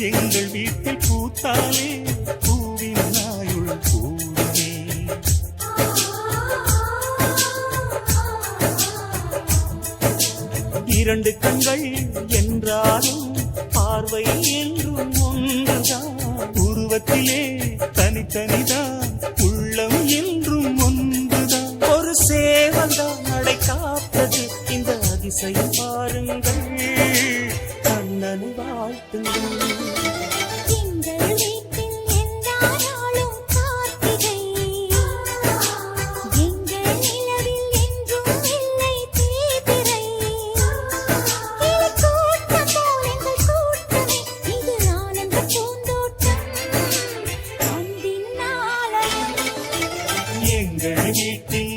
எங்கள் வீட்டில் பூத்தாலே பூவின் நாயுள் பூவே. இரண்டு கண்கள் என்றாலும் பார்வை என்றும் ஒன்றுதான். உருவத்திலே தனித்தனிதான், உள்ளம் என்றும் ஒன்றுதான். ஒரு சேவல்தான் நடை காப்பது, இந்த அதிசயம் பாருங்கள், கண்ணனை வாழ்த்துங்கள். எங்கள் வீட்டில்